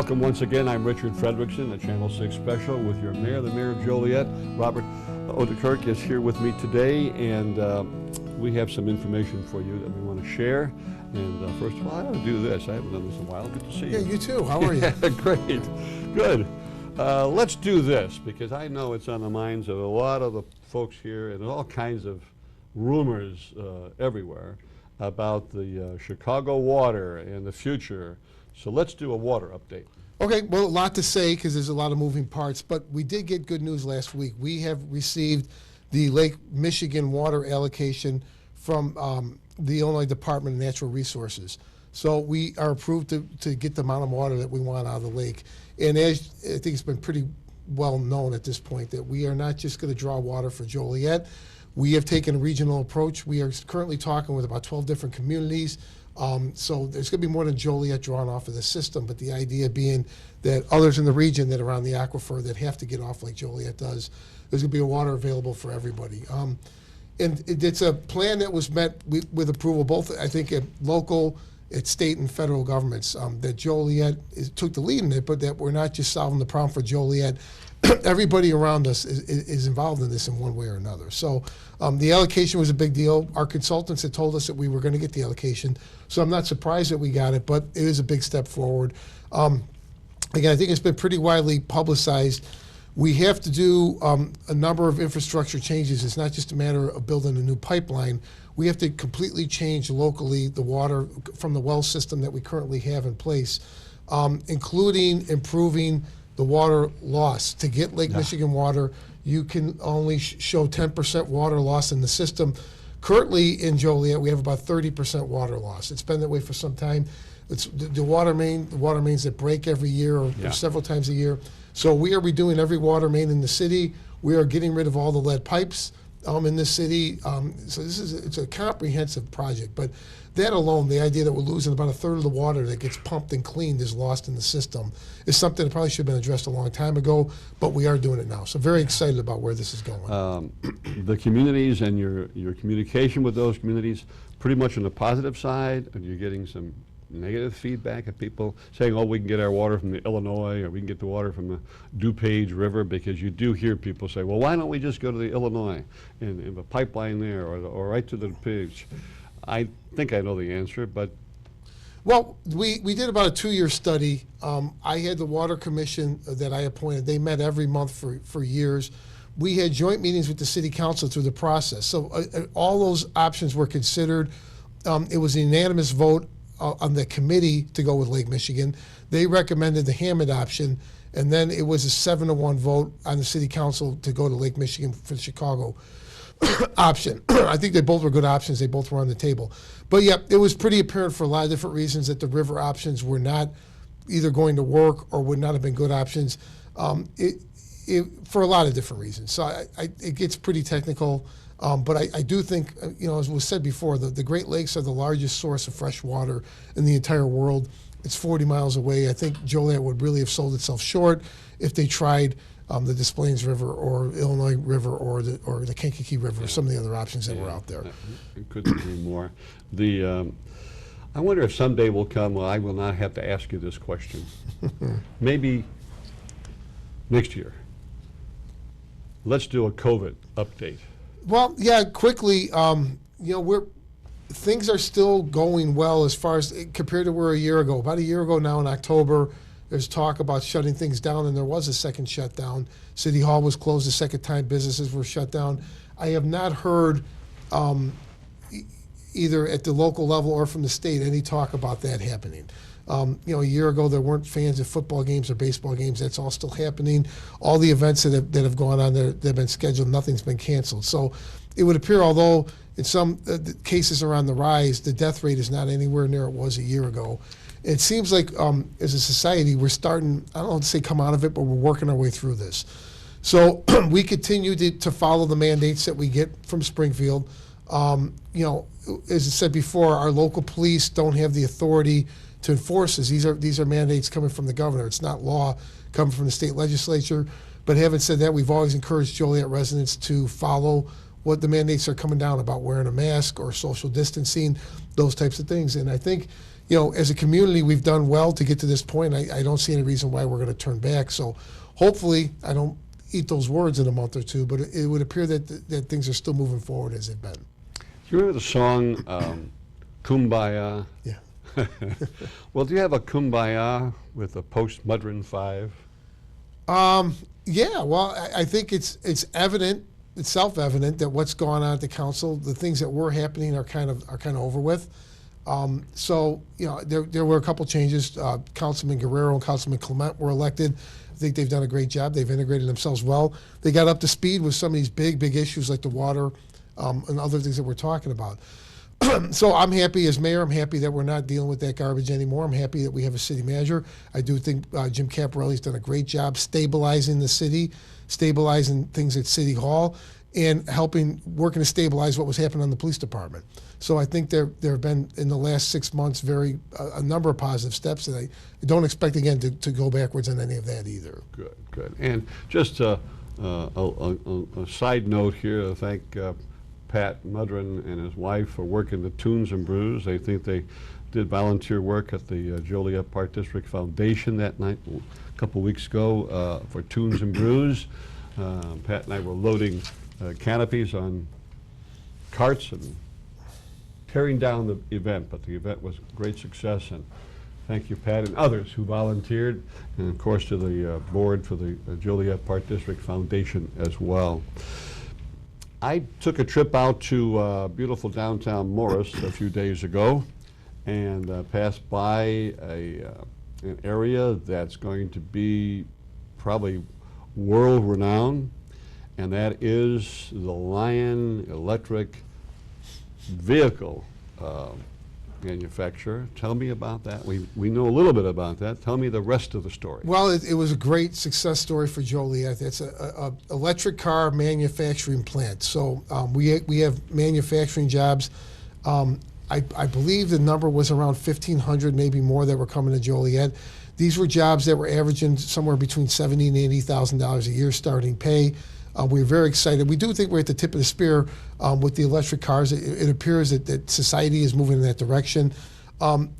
Welcome once again. I'm Richard Fredrickson, a Channel 6 special with your mayor, the mayor of Joliet. Robert Odekirk is here with me today, and we have some information for you that we want to share. And first of all, I ought to do this. I haven't done this in a while. Good to see you. Yeah, you too. How are you? Great. Good. Let's do this, because I know it's on the minds of a lot of the folks here, and all kinds of rumors everywhere about the Chicago water and the future. So let's do a water update. Okay, well, a lot to say because there's a lot of moving parts, but we did get good news last week. We have received the Lake Michigan water allocation from the Illinois Department of Natural Resources. So we are approved to get the amount of water that we want out of the lake. And as I think it's been pretty well known at this point that we are not just going to draw water for Joliet. We have taken a regional approach. We are currently talking with about 12 different communities. So there's going to be more than Joliet drawn off of the system, but the idea being that others in the region that are on the aquifer that have to get off like Joliet does, there's going to be water available for everybody. And it's a plan that was met with approval, both I think at local, at state and federal governments, that Joliet took the lead in it, but that we're not just solving the problem for Joliet. Everybody around us is involved in this in one way or another. So the allocation was a big deal. Our consultants had told us that we were going to get the allocation, so I'm not surprised that we got it, but it is a big step forward. Again, I think it's been pretty widely publicized. We have to do a number of infrastructure changes. It's not just a matter of building a new pipeline. We have to completely change locally the water from the well system that we currently have in place, including improving the water loss. To get Lake Michigan water, you can only show 10% water loss in the system. Currently in Joliet, we have about 30% water loss. It's been that way for some time. It's the water mains that break every year or several times a year. So we are redoing every water main in the city. We are getting rid of all the lead pipes in the city. So it's a comprehensive project. But that alone, the idea that we're losing about a third of the water that gets pumped and cleaned is lost in the system is something that probably should have been addressed a long time ago, but we are doing it now. So very excited about where this is going. The communities and your communication with those communities, pretty much on the positive side, and you're getting some negative feedback of people saying, oh, we can get our water from the Illinois, or we can get the water from the DuPage River, because you do hear people say, well, why don't we just go to the Illinois and the pipeline there, or right to the DuPage? I think I know the answer, but... Well, we did about a 2-year study. I had the Water Commission that I appointed. They met every month for years. We had joint meetings with the City Council through the process. So all those options were considered. It was a unanimous vote on the committee to go with Lake Michigan. They recommended the Hammond option, and then it was a 7-1 vote on the City Council to go to Lake Michigan for the Chicago option. I think they both were good options. They both were on the table. But yeah, it was pretty apparent for a lot of different reasons that the river options were not either going to work or would not have been good options for a lot of different reasons. So it gets pretty technical. But I do think, as was said before, the Great Lakes are the largest source of fresh water in the entire world. It's 40 miles away. I think Joliet would really have sold itself short if they tried the Des Plaines River or Illinois River or the Kankakee River or some of the other options that were out there. Couldn't agree more. I wonder if someday will come, well, I will not have to ask you this question. Maybe next year. Let's do a COVID update. Well, yeah, quickly, things are still going well as far as compared to where a year ago. About a year ago now in October, there's talk about shutting things down, and there was a second shutdown. City Hall was closed a second time. Businesses were shut down. I have not heard either at the local level or from the state any talk about that happening. A year ago there weren't fans of football games or baseball games. That's all still happening. All the events that have gone on there that have been scheduled, nothing's been canceled. So it would appear, although in some cases are on the rise, the death rate is not anywhere near it was a year ago. It seems like as a society we're starting, I don't want to say come out of it, but we're working our way through this. So we continue to follow the mandates that we get from Springfield. As I said before, our local police don't have the authority to enforce this. These are mandates coming from the governor. It's not law coming from the state legislature. But having said that, we've always encouraged Joliet residents to follow what the mandates are coming down about wearing a mask or social distancing, those types of things. And I think, as a community, we've done well to get to this point. I don't see any reason why we're going to turn back. So hopefully, I don't eat those words in a month or two, but it would appear that things are still moving forward as they've been. Do you remember the song Kumbaya? Yeah. Well, do you have a Kumbaya with a post-Mudron 5? Yeah, well, I think it's evident, it's self-evident that what's going on at the council, the things that were happening are kind of over with. So there were a couple changes. Councilman Guerrero and Councilman Clement were elected. I think they've done a great job. They've integrated themselves well. They got up to speed with some of these big issues like the water and other things that we're talking about. So I'm happy as mayor. I'm happy that we're not dealing with that garbage anymore. I'm happy that we have a city manager. I do think Jim Caparelli's done a great job stabilizing the city, stabilizing things at City Hall, and working to stabilize what was happening on the police department. So I think there have been, in the last 6 months, a number of positive steps, and I don't expect, again, to go backwards on any of that either. Good. And just a side note here, I thank Pat Mudron and his wife for working the Tunes and Brews. I think they did volunteer work at the Joliet Park District Foundation that night, a couple weeks ago, for Tunes and Brews. Pat and I were loading canopies on carts and tearing down the event, but the event was a great success, and thank you, Pat, and others who volunteered, and of course to the board for the Joliet Park District Foundation as well. I took a trip out to beautiful downtown Morris a few days ago and passed by an area that's going to be probably world-renowned, and that is the Lion Electric vehicle manufacturer. Tell me about that. We know a little bit about that. Tell me the rest of the story. Well, it was a great success story for Joliet. It's a electric car manufacturing plant. So we have manufacturing jobs. I believe the number was around 1,500, maybe more, that were coming to Joliet. These were jobs that were averaging somewhere between $70,000 and $80,000 a year starting pay. We're very excited. We do think we're at the tip of the spear with the electric cars. It appears that society is moving in that direction.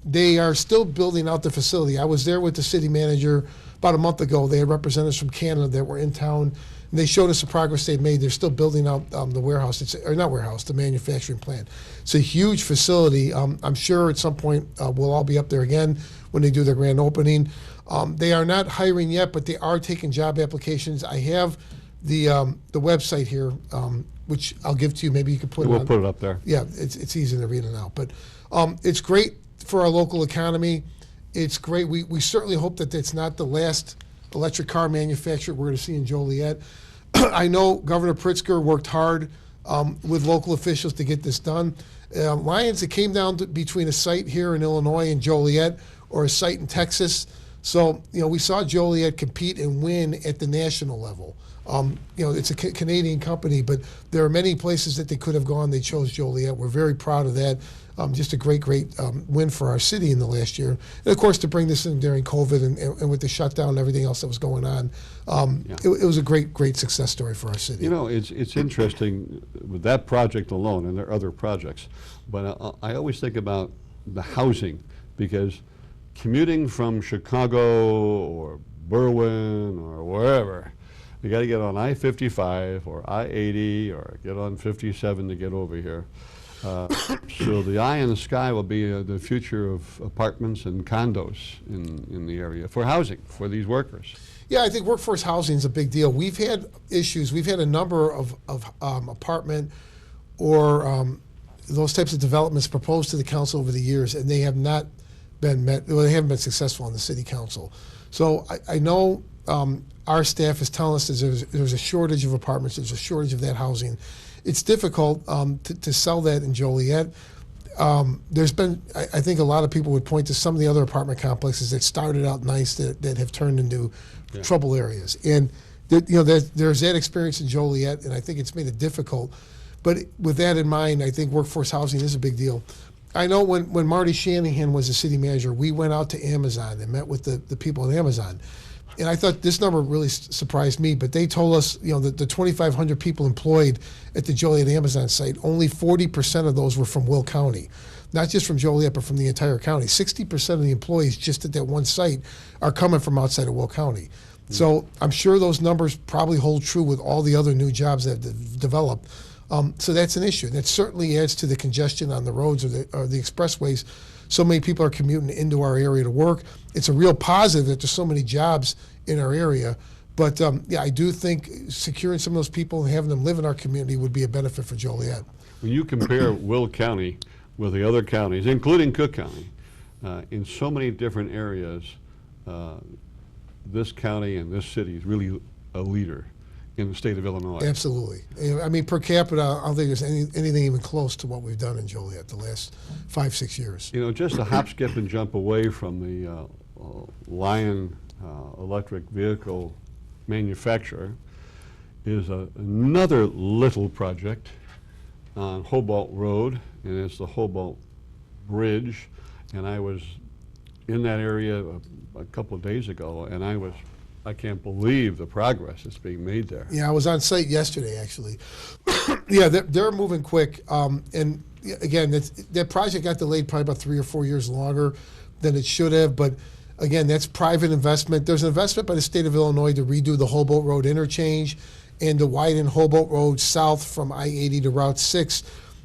They are still building out the facility. I was there with the city manager about a month ago. They had representatives from Canada that were in town, and they showed us the progress they've made. They're still building out the warehouse, the manufacturing plant. It's a huge facility. I'm sure at some point we'll all be up there again when they do their grand opening. They are not hiring yet, but they are taking job applications. I have the website here, which I'll give to you. Maybe you can put it on. We'll put it up there. Yeah, it's easy to read it now. But it's great for our local economy. It's great. We certainly hope that it's not the last electric car manufacturer we're going to see in Joliet. I know Governor Pritzker worked hard with local officials to get this done. Lions, it came down to between a site here in Illinois and Joliet or a site in Texas. So, we saw Joliet compete and win at the national level. It's a Canadian company, but there are many places that they could have gone. They chose Joliet. We're very proud of that. Just a great win for our city in the last year. And, of course, to bring this in during COVID and with the shutdown and everything else that was going on, it was a great success story for our city. It's interesting with that project alone, and there are other projects, but I always think about the housing, because commuting from Chicago or Berwyn or wherever, you got to get on I-55 or I-80 or get on 57 to get over here. So the eye in the sky will be the future of apartments and condos in the area for housing for these workers. Yeah, I think workforce housing is a big deal. We've had issues. We've had a number of apartment or those types of developments proposed to the council over the years, and they have not been met. Well, they haven't been successful in the city council. So I know our staff is telling us that there's a shortage of apartments. There's a shortage of that housing. It's difficult to sell that in Joliet. There's been, I think a lot of people would point to some of the other apartment complexes that started out nice that have turned into trouble areas. And there's that experience in Joliet, and I think it's made it difficult. But with that in mind, I think workforce housing is a big deal. I know when Marty Shanahan was the city manager, we went out to Amazon and met with the people at Amazon. And I thought this number really surprised me, but they told us, the 2,500 people employed at the Joliet Amazon site, only 40% of those were from Will County. Not just from Joliet, but from the entire county. 60% of the employees just at that one site are coming from outside of Will County. So I'm sure those numbers probably hold true with all the other new jobs that have developed. So that's an issue. That certainly adds to the congestion on the roads or the expressways. So many people are commuting into our area to work. It's a real positive that there's so many jobs in our area. But yeah, I do think securing some of those people and having them live in our community would be a benefit for Joliet. When you compare Will County with the other counties, including Cook County, in so many different areas, this county and this city is really a leader in the state of Illinois. Absolutely. I mean, per capita, I don't think there's anything even close to what we've done in Joliet the last 5-6 years. Just a hop, skip, and jump away from the Lion electric vehicle manufacturer is another little project on Hobart Road, and it's the Hobart Bridge. And I was in that area a couple of days ago, and I can't believe the progress that's being made there. Yeah, I was on site yesterday, actually. Yeah, they're moving quick. And again, that project got delayed probably about 3 or 4 years longer than it should have. But again, that's private investment. There's an investment by the state of Illinois to redo the Hobart Road interchange and to widen Hobart Road south from I-80 to Route 6.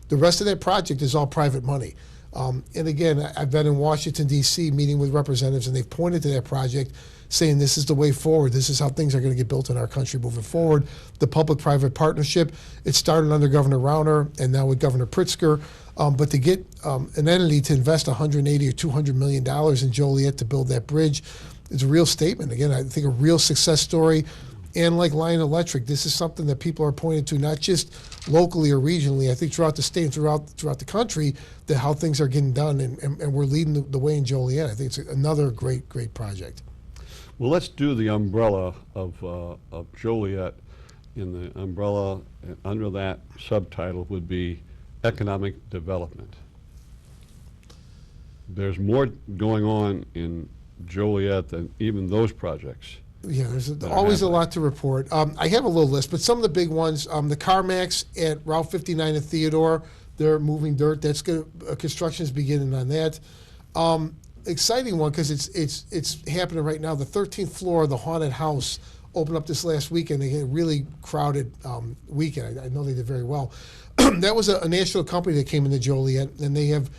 The rest of that project is all private money. And again, I've been in Washington, D.C. meeting with representatives, and they've pointed to that project, saying this is the way forward. This is how things are going to get built in our country moving forward. The public-private partnership, it started under Governor Rauner and now with Governor Pritzker. But to get an entity to invest $180 or $200 million in Joliet to build that bridge is a real statement. Again, I think a real success story. And like Lion Electric, this is something that people are pointing to, not just locally or regionally, I think throughout the state and throughout the country, that how things are getting done, and we're leading the way in Joliet. I think it's another great project. Well, let's do the umbrella of Joliet. In the umbrella, under that subtitle would be economic development. There's more going on in Joliet than even those projects. Yeah, there's always a lot to report. I have a little list, but some of the big ones, the CarMax at Route 59 in Theodore, they're moving dirt. That's good. Construction is beginning on that. Exciting one because it's happening right now. The 13th floor of the haunted house opened up this last weekend. They had a really crowded weekend. I know they did very well. That was a national company that came into Joliet, and they have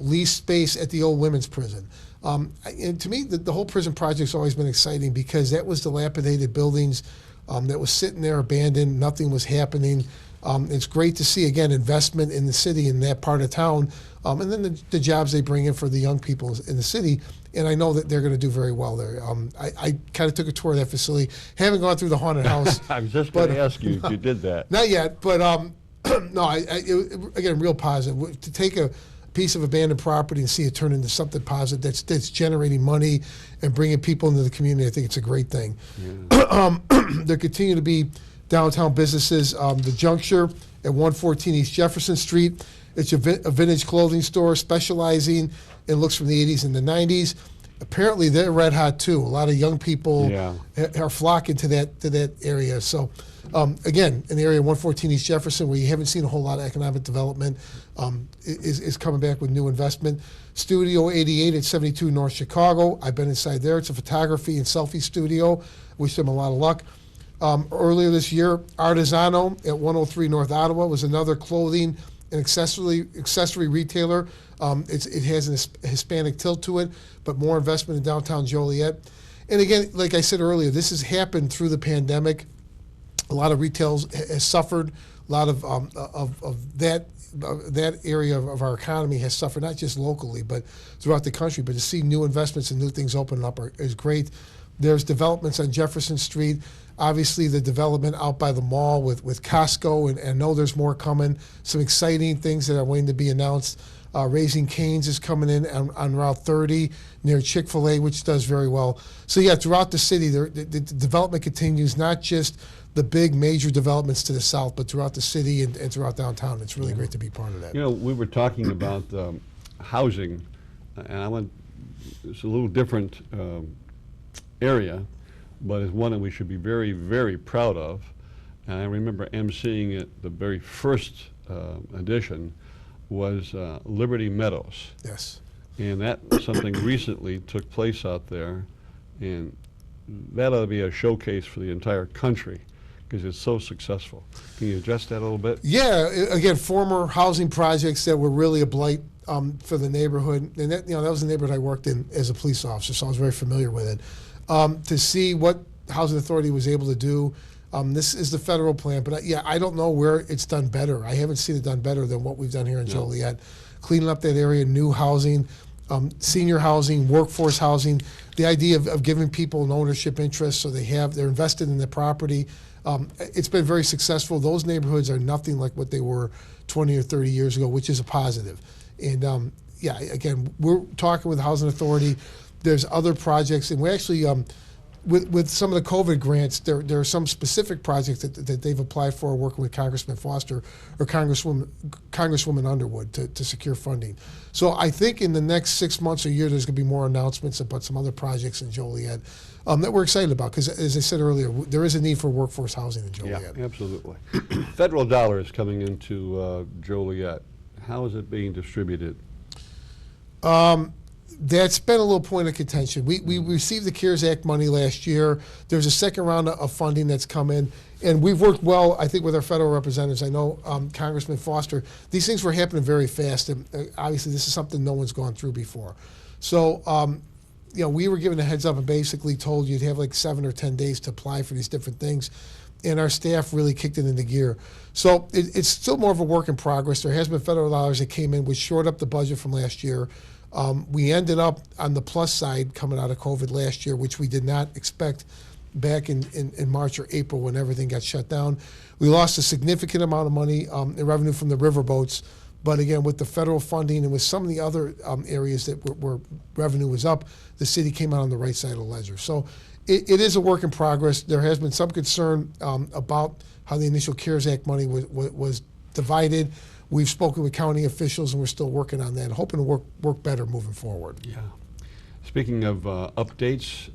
leased space at the old women's prison. And to me, the whole prison project's always been exciting because that was dilapidated buildings that was sitting there abandoned. Nothing was happening. It's great to see, again, investment in the city in that part of town. And then the jobs they bring in for the young people in the city. And I know that they're going to do very well there. I kind of took a tour of that facility. Haven't gone through the haunted house. I was just going to ask you if you did that. Not yet, but no, again, real positive. To take a piece of abandoned property and see it turn into something positive that's generating money and bringing people into the community, I think it's a great thing. Yeah. There continue to be downtown businesses. The Juncture at 114 East Jefferson Street. It's a vintage clothing store specializing in looks from the 80s and the 90s. Apparently, they're red hot too. A lot of young people are flocking to that area. So, again, in the area of 114 East Jefferson, where you haven't seen a whole lot of economic development, is coming back with new investment. Studio 88 at 72 North Chicago. I've been inside there. It's a photography and selfie studio. Wish them a lot of luck. Earlier this year, Artisano at 103 North Ottawa was another clothing and accessory retailer. It has a Hispanic tilt to it, but more investment in downtown Joliet. And again, like I said earlier, this has happened through the pandemic. A lot of retail has suffered. A lot of that area of our economy has suffered, not just locally, but throughout the country. But to see new investments and new things open up is great. There's developments on Jefferson Street. Obviously, the development out by the mall with Costco, and I know there's more coming. Some exciting things that are waiting to be announced. Raising Cane's is coming in on Route 30 near Chick-fil-A, which does very well. So yeah, throughout the city, the development continues, not just the big major developments to the south, but throughout the city and throughout downtown. It's really great to be part of that. You know, we were talking about housing, and it's a little different area, but it's one that we should be very, very proud of. And I remember emceeing it, the very first edition was Liberty Meadows. Yes. And that something recently took place out there, and that ought to be a showcase for the entire country because it's so successful. Can you address that a little bit? Yeah, again, former housing projects that were really a blight for the neighborhood, and that, that was the neighborhood I worked in as a police officer, so I was very familiar with it. To see what Housing Authority was able to do, this is the federal plan, but yeah, I don't know where it's done better. I haven't seen it done better than what we've done here in Joliet. Cleaning up that area, new housing, senior housing, workforce housing, the idea of giving people an ownership interest so they're invested in the property. It's been very successful. Those neighborhoods are nothing like what they were 20 or 30 years ago, which is a positive. And yeah, again, we're talking with the Housing Authority. There's other projects, and we actually, with some of the COVID grants, there are some specific projects that they've applied for, working with Congressman Foster or Congresswoman Underwood to secure funding. So I think in the next 6 months or year, there's going to be more announcements about some other projects in Joliet that we're excited about, because as I said earlier, there is a need for workforce housing in Joliet. Yeah, absolutely. Federal dollars coming into Joliet. How is it being distributed? That's been a little point of contention. We received the CARES Act money last year. There's a second round of funding that's come in, and we've worked well, I think, with our federal representatives. I know Congressman Foster. These things were happening very fast, and obviously this is something no one's gone through before. So, we were given a heads up and basically told you'd have like 7 or 10 days to apply for these different things, and our staff really kicked it into gear. So it's still more of a work in progress. There has been federal dollars that came in, which shored up the budget from last year. We ended up on the plus side coming out of COVID last year, which we did not expect back in March or April when everything got shut down. We lost a significant amount of money in revenue from the riverboats, but again, with the federal funding and with some of the other areas that where revenue was up, the city came out on the right side of the ledger. So it is a work in progress. There has been some concern about how the initial CARES Act money was divided. We've spoken with county officials, and we're still working on that, hoping to work better moving forward. Yeah. Speaking of updates,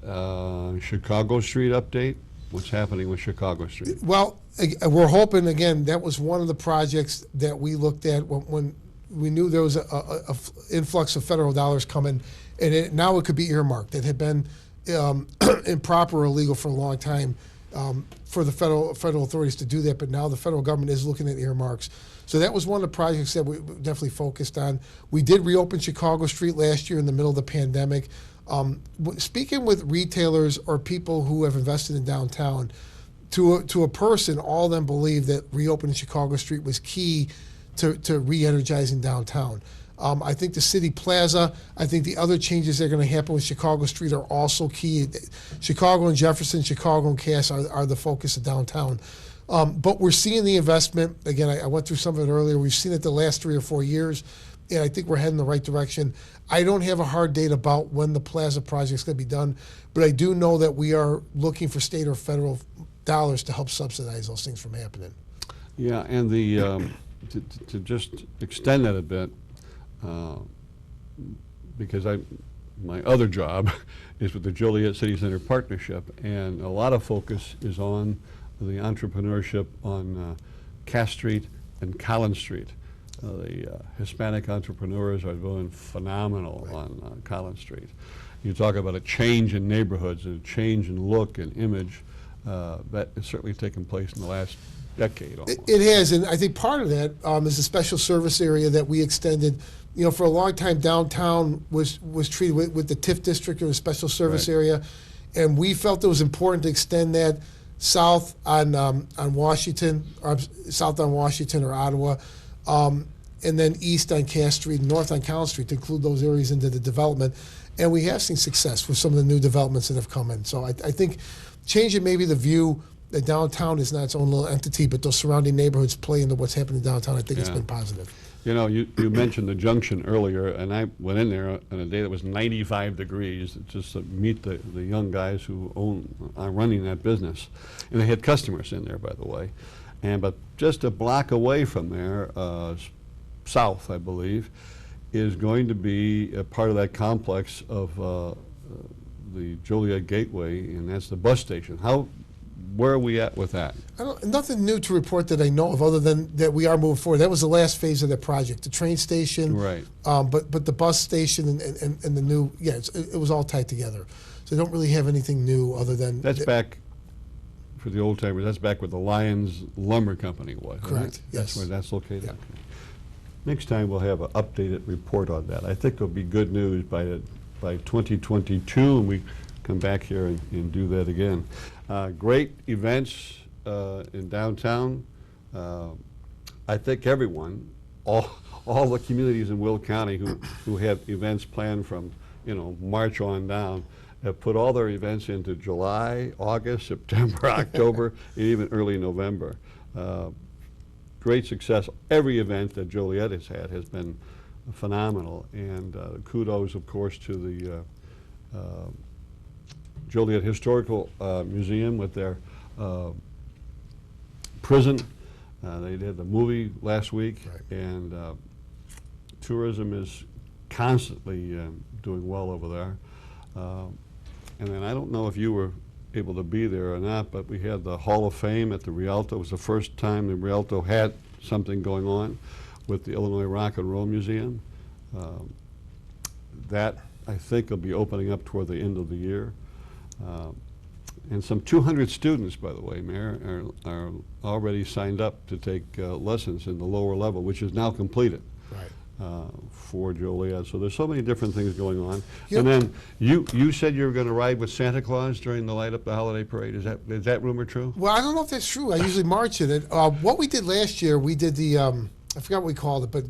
Chicago Street update. What's happening with Chicago Street? Well, we're hoping, again, that was one of the projects that we looked at when we knew there was a influx of federal dollars coming, and now it could be earmarked. It had been improper or illegal for a long time for the federal authorities to do that, but now the federal government is looking at earmarks. So that was one of the projects that we definitely focused on. We did reopen Chicago Street last year in the middle of the pandemic. Speaking with retailers or people who have invested in downtown, to a person, all of them believe that reopening Chicago Street was key to re-energizing downtown. I think the City Plaza, I think the other changes that are going to happen with Chicago Street are also key. Chicago and Jefferson, Chicago and Cass are the focus of downtown. But we're seeing the investment. Again, I went through some of it earlier. We've seen it the last 3 or 4 years, and I think we're heading the right direction. I don't have a hard date about when the Plaza project's going to be done, but I do know that we are looking for state or federal dollars to help subsidize those things from happening. Yeah, and the to just extend that a bit, because my other job is with the Joliet City Center Partnership, and a lot of focus is on the entrepreneurship on Cass Street and Collins Street. The Hispanic entrepreneurs are doing phenomenal on Collins Street. You talk about a change in neighborhoods, a change in look and image that has certainly taken place in the last decade almost. It has, and I think part of that is the special service area that we extended. You know, for a long time, downtown was treated with the TIF district or the special service area, and we felt it was important to extend that south on Washington, or south on Washington or Ottawa, and then east on Cass Street and north on Collins Street to include those areas into the development. And we have seen success with some of the new developments that have come in. So I think changing maybe the view that downtown is not its own little entity, but those surrounding neighborhoods play into what's happening downtown, I think it's been positive. You know, you mentioned the Junction earlier, and I went in there on a day that was 95 degrees just to meet the young guys who are running that business. And they had customers in there, by the way. But just a block away from there, south, I believe, is going to be a part of that complex of the Joliet Gateway, and that's the bus station. Where are we at with that? Nothing new to report that I know of, other than that we are moving forward. That was the last phase of the project, the train station. Right. But the bus station and the new, it was all tied together. So they don't really have anything new other than. That's back, for the old timers, that's back where the Lions Lumber Company was. Isn't Correct, it? yes. That's where that's located? Yeah. Okay. Next time we'll have an updated report on that. I think it'll be good news by 2022, and we come back here and do that again. Great events in downtown. I think everyone, all the communities in Will County who have events planned from March on down, have put all their events into July, August, September, October, and even early November. Great success. Every event that Joliet has had has been phenomenal, and kudos, of course, to the Joliet Historical Museum with their prison. They did the movie last week, Right. and tourism is constantly doing well over there. And then I don't know if you were able to be there or not, but we had the Hall of Fame at the Rialto. It was the first time the Rialto had something going on with the Illinois Rock and Roll Museum. That, I think, will be opening up toward the end of the year. And some 200 students, by the way, Mayor, are already signed up to take lessons in the lower level, which is now completed. Right. For Joliet. So there's so many different things going on. Yep. And then you said you were going to ride with Santa Claus during the Light Up the Holiday Parade. Is that rumor true? Well, I don't know if that's true. I usually march in it. What we did last year, we did the, I forgot what we called it, but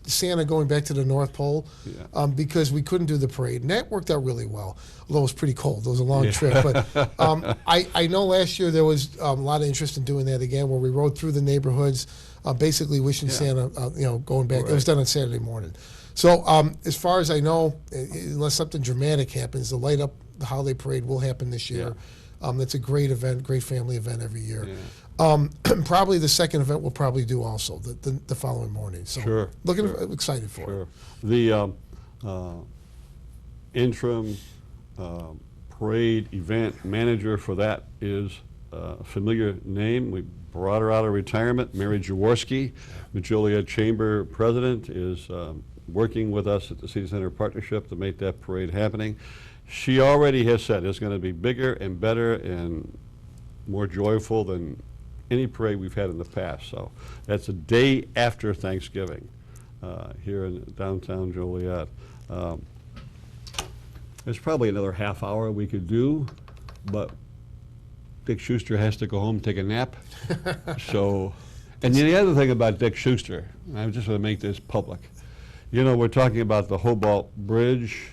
Santa going back to the North Pole, Yeah. Because we couldn't do the parade. And that worked out really well, although it was pretty cold. It was a long Yeah. trip. But I know last year there was a lot of interest in doing that again, where we rode through the neighborhoods, basically wishing Yeah. Santa, going back. Right. It was done on Saturday morning. So as far as I know, unless something dramatic happens, the Light Up the Holiday Parade will happen this year. It's a great event, great family event every year. Yeah. Probably the second event we'll probably do also the following morning. So Sure, excited for Sure. it. The interim parade event manager for that is a familiar name. We brought her out of retirement. Mary Jaworski, the Joliet Chamber president, is working with us at the City Center Partnership to make that parade happening. She already has said it's going to be bigger and better and more joyful than any parade we've had in the past. So that's a day after Thanksgiving here in downtown Joliet. There's probably another half hour we could do, but Dick Schuster has to go home and take a nap. So, and the other thing about Dick Schuster, and I just want to make this public. We're talking about the Hobart Bridge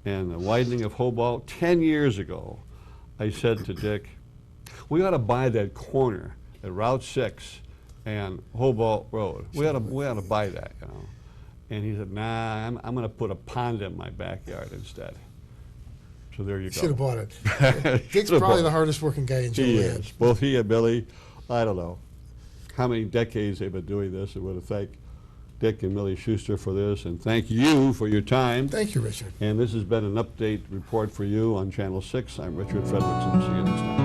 and the widening of Hobart. 10 years ago, I said to Dick, we ought to buy that corner at Route 6 and Hobart Road. We ought to buy that, And he said, nah, I'm going to put a pond in my backyard instead. So there you go. Should have bought it. Dick's probably the hardest working guy in He Joliet. is. Both he and Billy, I don't know how many decades they've been doing this. I want to thank Dick and Millie Schuster for this, and thank you for your time. Thank you, Richard. And this has been an update report for you on Channel 6. I'm Richard Fredrickson. See you next time.